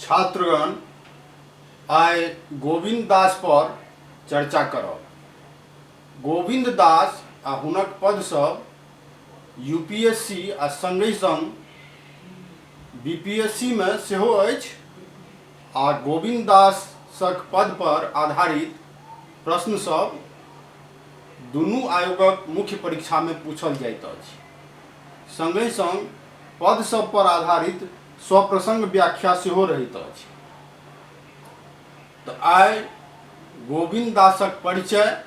छात्रगण आइ गोविंद दास पर चर्चा करब। गोविंद दास आ हुनक पद सब यूपीएससी आ संगे संग बीपीएससी में सेहो अछि आ गोविंद दासक पद पर आधारित प्रश्न सब दुनू आयोगक मुख्य परीक्षा में पूछल जाइत अछि। संगे संग पद सब पर आधारित स्वप्रसंग व्याख्या सेहो रहैत अछि। तो आइ गोविंद दासक परिचय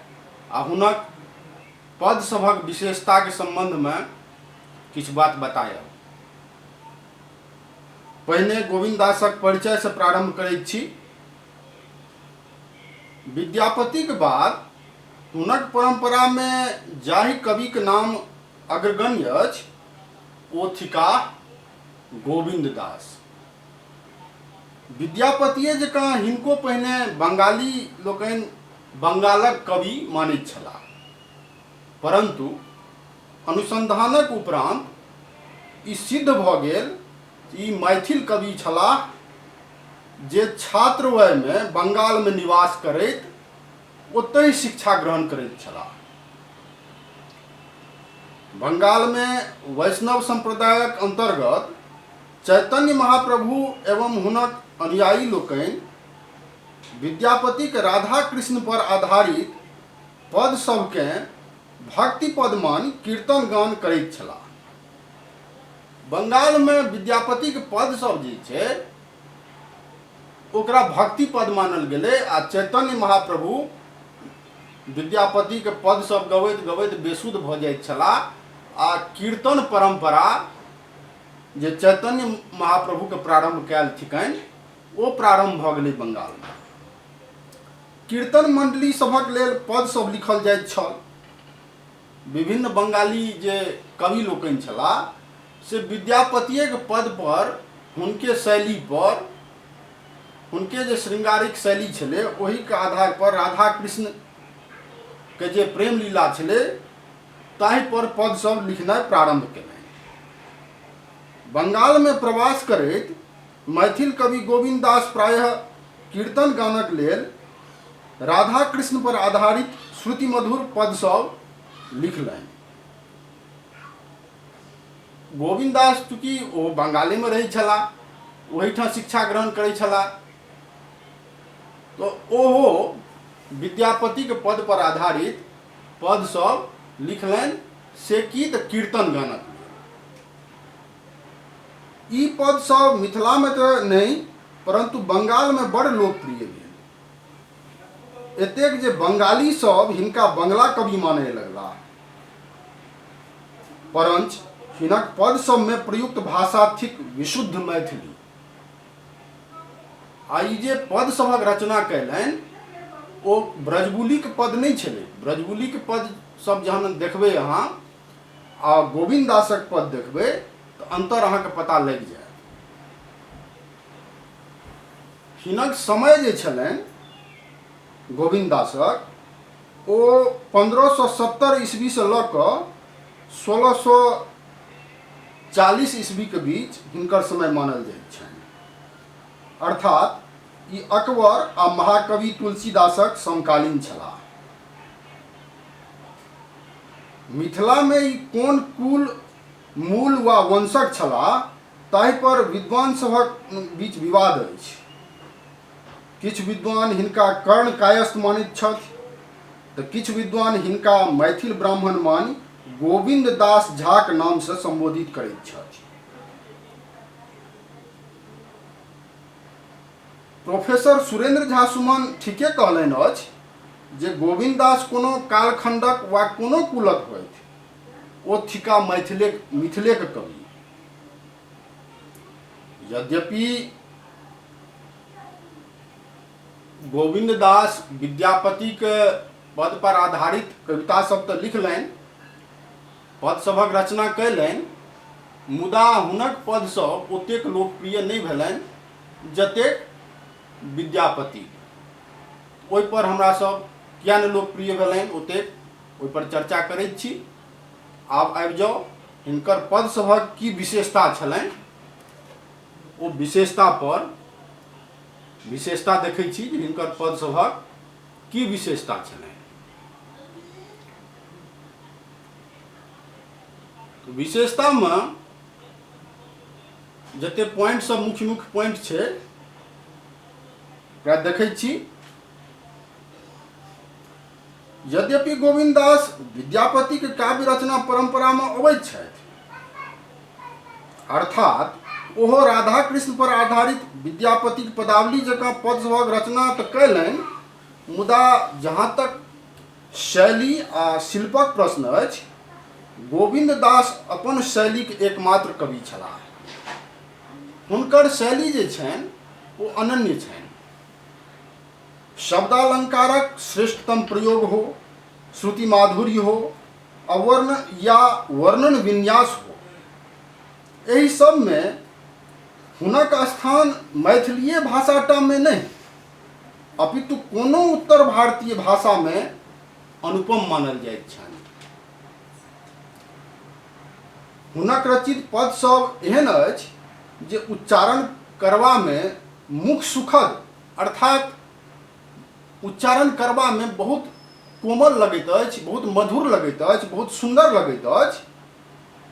आ हुनक पद सभक विशेषता के संबंध में किछु बात बतायब। पहिने गोविंद दासक परिचय से प्रारंभ करैत छी। विद्यापति के बाद हुनक परंपरा में जाहि कवि के नाम अग्रगण्य अछि ओ थिकाह गोविंद दास। विद्यापतिये जकाँ हिनको पहिने बंगाली लोकनि बंगालक कवि मानैत छलाह, परंतु अनुसंधानक उपरांत ई सिद्ध भऽ गेल ई मैथिल कवि छलाह जे छात्रवय में बंगाल में निवास करैत ओतहि शिक्षा ग्रहण करैत छलाह। बंगाल में वैष्णव संप्रदायक अंतर्गत चैतन्य महाप्रभु एवं हुनक अनुयायी लोकनि विद्यापति के राधा कृष्ण पर आधारित पद सबके भक्ति पद मानि कीर्तन गान करैत छलाह। बंगाल में विद्यापति के पद सब जे छै ओकरा भक्ति पद मानल गेलै आ चैतन्य महाप्रभु विद्यापति के पद सब गबैत गबैत बेसुध भऽ जाइत छलाह आ कीर्तन परंपरा जे चैतन्य महाप्रभु के प्रारंभ कयल थिकनि ओ प्रारंभ भऽ गेलै बंगाल में। कीर्तन मंडली सभक लेल पद सब लिखल जाइत छल। विभिन्न बंगाली जे कवि लोकनि छलाह से विद्यापतिये के पद पर हुनके शैली पर हुनके जे श्रृंगारिक शैली छलै ओही के आधार पर राधा कृष्ण के जे प्रेम लीला छलै ताहि पर पद सब लिखनाइ प्रारंभ केलनि। बंगाल में प्रवास करैत मैथिल कवि गोविंद दास प्रायः कीर्तन गानक लेल राधा कृष्ण पर आधारित श्रुति मधुर पद सब लिखलनि। गोविंद दास चूँकि ओ बंगाले में रहै छलाह, ओहिठाम शिक्षा ग्रहण करै छलाह, तो ओहो विद्यापति के पद पर आधारित पद सब लिखलनि से की तऽ कीर्तन गानक। ई पद सब मिथिला में तो नहीं परंतु बंगाल में बड़ लोकप्रिय भेल। एतेक जे बंगाली सब हिनका बंगला कवि मानय लगला। परंच हिनक पद सब में प्रयुक्त भाषा थिक विशुद्ध मैथिली। आ ई जे पद सभक रचना कयलनि ओ ब्रजबुली के पद नहीं छलै। ब्रजबुली के पद सब जहन देखबै अहाँ आ गोविंद दासक पद देखबै तो अंतर अहाँ के पता लग जाय। हिनक समय जे छलनि गोविंद दासक ओ 1570 ईस्वी से लऽ कऽ 1640 ईस्वी के बीच हिनकर समय मानल जाइत छनि। अर्थात ई अकबर आ महाकवि तुलसीदासक समकालीन छलाह। मिथिला में ई कोन कुल मूल वा वंशक छलाह ताहि पर विद्वान सभक बीच विवाद अछि। किछु विद्वान हिनका कर्ण कायस्थ मानैत छथि तऽ किछु विद्वान हिनका मैथिल ब्राह्मण मानि गोविंद दास झाक नाम से संबोधित करैत छथि। प्रोफेसर सुरेंद्र झा सुमन ठीके कहलनि अछि जे गोविंद दास कोनो कालखंडक वा कोनो कुलक होथि ओ थिका मिथिले के कवि। यद्यपि गोविंद दास विद्यापति के पद पर आधारित कविता सब तो लिखलनि, पद सभक रचना कयलनि, मुदा हुनक पद सब ओतेक लोकप्रिय नहीं भेलनि जतेक विद्यापति। ओहि पर हमरा सब किया नहीं लोकप्रिय भेलनि ओतेक ओहि पर चर्चा करैत छी। आब आबि जाउ हिनकर पद सभक की विशेषता छलनि ओ विशेषता पर विशेषता देखै छी जे हिनकर पद सभक की विशेषता छलनि। विशेषता में जते पॉइंट सब मुख्य मुख्य पॉइंट छै ओकरा देखै छी। यद्यपि गोविंद दास विद्यापति के काव्य रचना परंपरा में अबैत छथि, अर्थात ओहो राधा कृष्ण पर आधारित विद्यापति के पदावली जकाँ पद सभक रचना तऽ कयलनि, मुदा जहाँ तक शैली आ शिल्पक प्रश्न अछि, गोविंद दास अपन शैली के एकमात्र कवि छलाह। हुनकर शैली जे छनि वो अनन्य छनि। शब्दालंकारक श्रेष्ठतम प्रयोग हो, श्रुति माधुर्य हो, अवर्ण या वर्णन विन्यास हो, एहि सब में हुनक स्थान मैथिलीय भाषाटा में नहीं अपितु कोनो उत्तर भारतीय भाषा में अनुपम मानल जाइत छनि। हुनक रचित पद सब एहन अछि जे उच्चारण करबा में मुख सुखद अर्थात उच्चारण करबा में बहुत कोमल लगैत अछि, बहुत मधुर लगैत अछि, बहुत सुंदर लगैत अछि,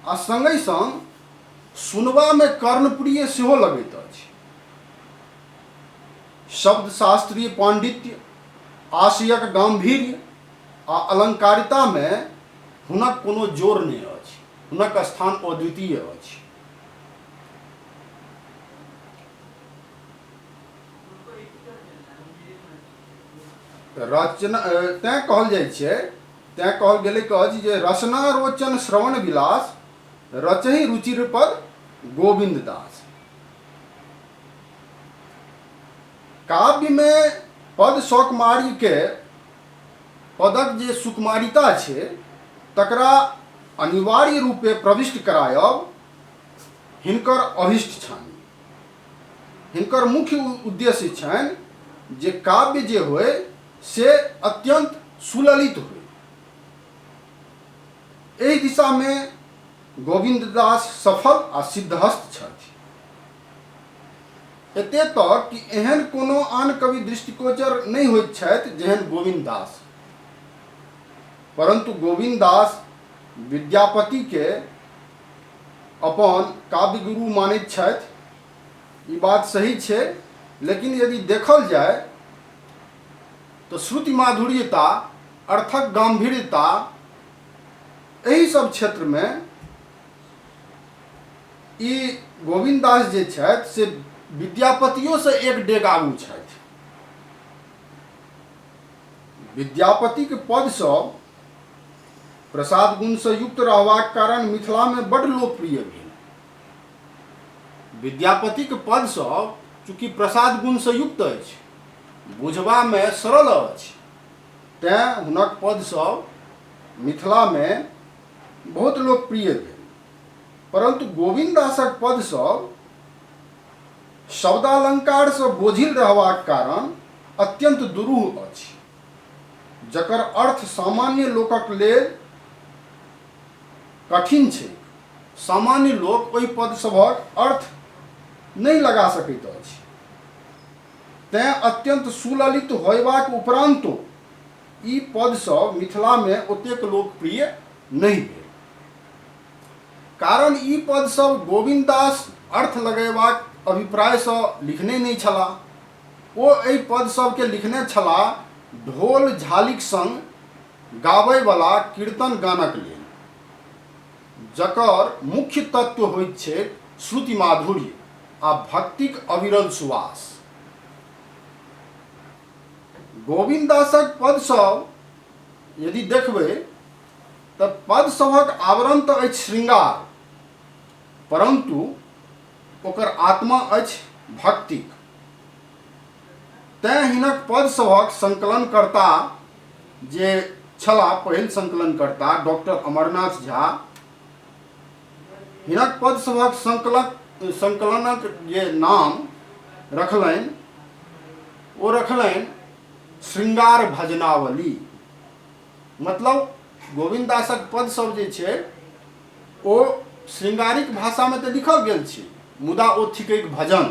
आ संगहि संग सुनबा में कर्णप्रिय सेहो लगैत अछि। शब्द शास्त्रीय पांडित्य, आशयक गांभीर्य आ अलंकारिता में हुनक कोनो जोर नहीं अछि। हुनक स्थान अद्वितीय अछि। रचना तैं कहल जाइ छै, तैं कहल गेलै अछि जे रचना रोचन श्रवण विलास रचहि रुचिर पद गोविंद दास। काव्य में पद सौकुमारी के पदक जे सुकुमारिता छै तकरा अनिवार्य रूपे प्रविष्ट करायब हिनकर अभिष्ट छनि। हिनकर मुख्य उद्देश्य छनि जे काव्य जे होय से अत्यंत सुललित होय। एहि दिशा में गोविंद दास सफल आ सिद्धहस्त छथि। एते तक कि एहन कोनो आन कवि दृष्टिगोचर नहीं होइत छथि जेहन गोविंद दास, परंतु गोविंद दास विद्यापति के अपन काव्य गुरु मानैत छथि। ई बात सही छै, लेकिन यदि देखल जाए तो श्रुति माधुर्यता, अर्थक गांभीर्यता, एहि सब क्षेत्र में ई गोविंद दास जे छथि से विद्यापतियों से एक डेग आगू छथि। विद्यापति के पद सब प्रसाद गुण से युक्त रहबाक कारण मिथिला में बड़ लोकप्रिय भेल। विद्यापति के पद सब चूँकि प्रसाद गुण से युक्त अछि, बुझबा में सरल अछि, तें हुनक पद सब मिथिला में बहुत लोकप्रिय भेल। परंतु गोविंद दासक पद सब शब्दालंकार से बोझिल रहबाक कारण अत्यंत दुरूह अछि, जकर अर्थ सामान्य लोकक लेल कठिन छै। सामान्य लोक ओहि पद सभक अर्थ नहीं लगा सकैत अछि। तें अत्यंत सुललित होयबाक उपरांतो ई पद सब मिथिला में ओतेक लोकप्रिय नहीं भेल। कारण ई पद सब गोविंद दास अर्थ लगेबाक अभिप्राय से लिखने नहीं छलाह। ओ एहि पद सब के लिखने छलाह ढोल झालिक संग गाबै वाला कीर्तन गानक लेल, जकर मुख्य तत्व होइत छै श्रुति माधुर्य आ भक्तिक अविरल सुवास। गोविंद दासक पद सब यदि देखबै तऽ पद सभक आवरण तऽ अछि श्रृंगार, परंतु ओकर आत्मा अछि भक्तिक। तैं हिनक पद सभक संकलनकर्ता जे छलाह पहिल संकलनकर्ता डॉक्टर अमरनाथ झा, हिनक पद सभक संकलनक जे नाम रखलनि ओ रखलनि श्रृंगार भजनावली। मतलब गोविंद दासक पद सब जे छै ओ श्रृंगारिक भाषा में तऽ लिखल गेल छै, मुदा ओ थिकैक भजन।